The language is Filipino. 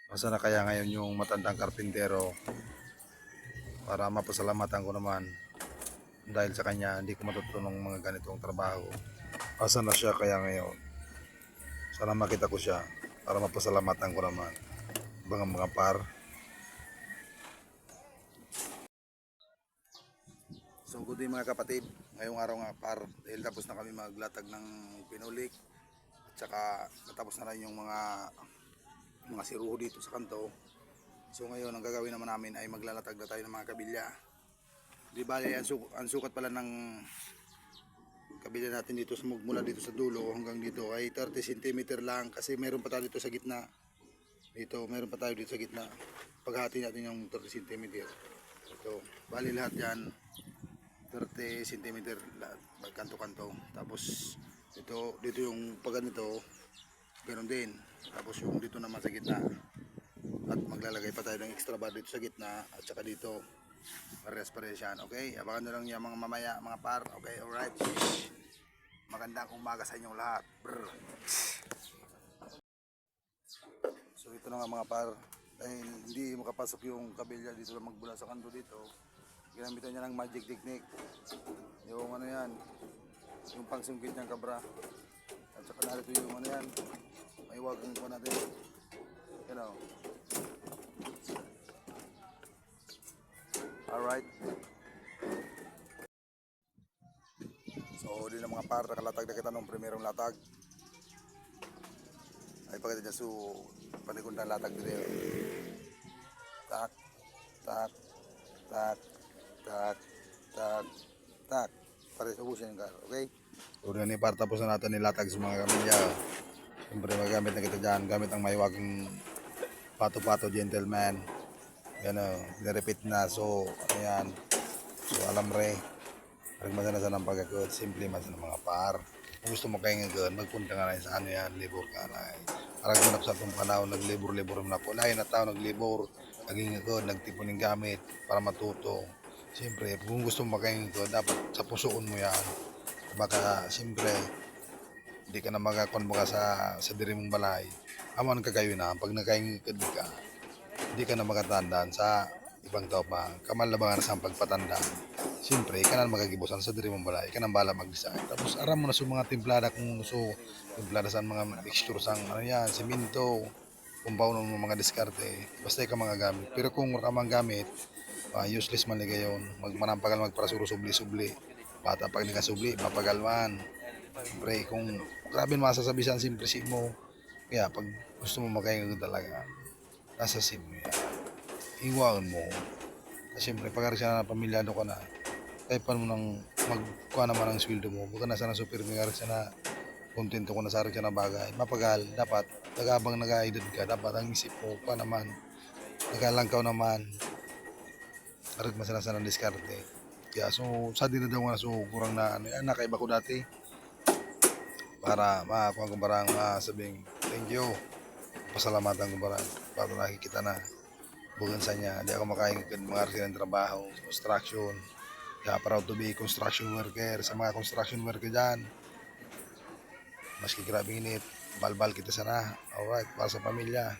Asa na kaya ngayon yung matandang karpintero para mapasalamatan ko naman dahil sa kanya hindi ko matutunong mga ganitong trabaho. Asa na siya kaya ngayon? Sana makita ko siya para mapasalamatan ko naman. Mga par. So good day mga kapatid. Ngayong araw nga par dahil tapos na kami maglatag ng pinulik at saka natapos na rin yung mga siruho dito sa kanto. So ngayon ang gagawin naman namin ay maglalatag na tayo ng mga kabilya. Di bali ang sukat pala ng kabilya natin dito sa mula dito sa dulo hanggang dito ay 30 cm lang kasi meron pa tayo dito sa gitna. Meron pa tayo dito sa gitna. Paghati natin yung 30 cm. Ito, bali lahat yan 30 cm lahat, magkanto-kanto. Tapos dito yung pag ganito, ganoon din. Tapos yung dito naman sa gitna. At maglalagay pa tayo ng extra bar dito sa gitna at saka dito. Parehas yan, okay? Abangan nyo lang yan mga mamaya, mga par. Okay, alright. Magandang umaga sa inyong lahat. Brr. So ito na nga mga par. Dahil hindi makapasok yung kabilya dito na magbula sa kanto dito. Ginamitan niya ng magic technique. Yung ano yan, yung pangsungkit niyang kabra. At saka narito yung ano yan, may wagang pa natin. You know. Alright. So, di na mga par, nakalatag na kita nung primerong latag. Ay pagkita niya panikon na latag dito. Tak, tak, tak, tak, tak, tak. Pare sa ubusin ka, okay? So, ni par, tapos na natin nilatag sa mga kamilya. Siyempre, magamit na kita dyan. Gamit ang maiwagang pato-pato gentleman. Yan o, nirepeat na. So, ano yan? So, alam re. Pagmasa na sa ng pagkakot. Simple man sa mga par. Kung gusto mo kayo ngayon, magpunta nga na sa ano yan, libur ka na. Parang manap sa itong panahon, naglibur-libur na po. Lahat na tao naglibur, naging ngayon, nagtipon ng gamit para matuto. Siyempre, kung gusto mo kayo ngayon, dapat sa pusoon mo yan. Baka, siyempre, hindi ka na magkakonboka sa diri mong balay. Aman kagayo na, pag nakaingikad ka, hindi ka na magatandaan sa ibang tao pa. Kamalabangan sa pagpatanda. Siyempre, ka na magagibusan sa diri mong balay. Ka na bala mag-design. Tapos, aram mo na sa mga timplada kung gusto. Timplada sa mga mixture sang ano yan, simento, kumpaw ng mga diskarte. Basta ka mga gamit. Pero kung ka mga gamit, useless man liga yun. Manampagal magparasuro subli-subli. Bata pag nakasubli, mapagal man. Siyempre, kung grabe masasabihan siyempre si mo. Kaya pag gusto mo makahinga talaga, nasa sim mo yan. Iwaon mo. Kasi siyempre, pag siya na pamilyado ka na, kahit pa mo nang magkuha naman ang sweldo mo, baka nasa na super mega siya na kontento ko na sa siya na bagay. Mapagal, dapat, nagabang nag-aidad ka, dapat ang isip mo pa naman, nagalangkaw naman, arit masanasan ng diskarte. Kaya so, sa din na daw nga so, kurang na, ano yan, nakaiba ko dati, para makakuha ko parang masabing, thank you, pasalamatan ko parang, para nakikita na, bukan sa niya, di ako makaingin mga arti ng trabaho, construction. Kaya proud to be construction worker. Sa mga construction worker dyan, maski grabing init, balbal kita sana. Alright, para sa pamilya.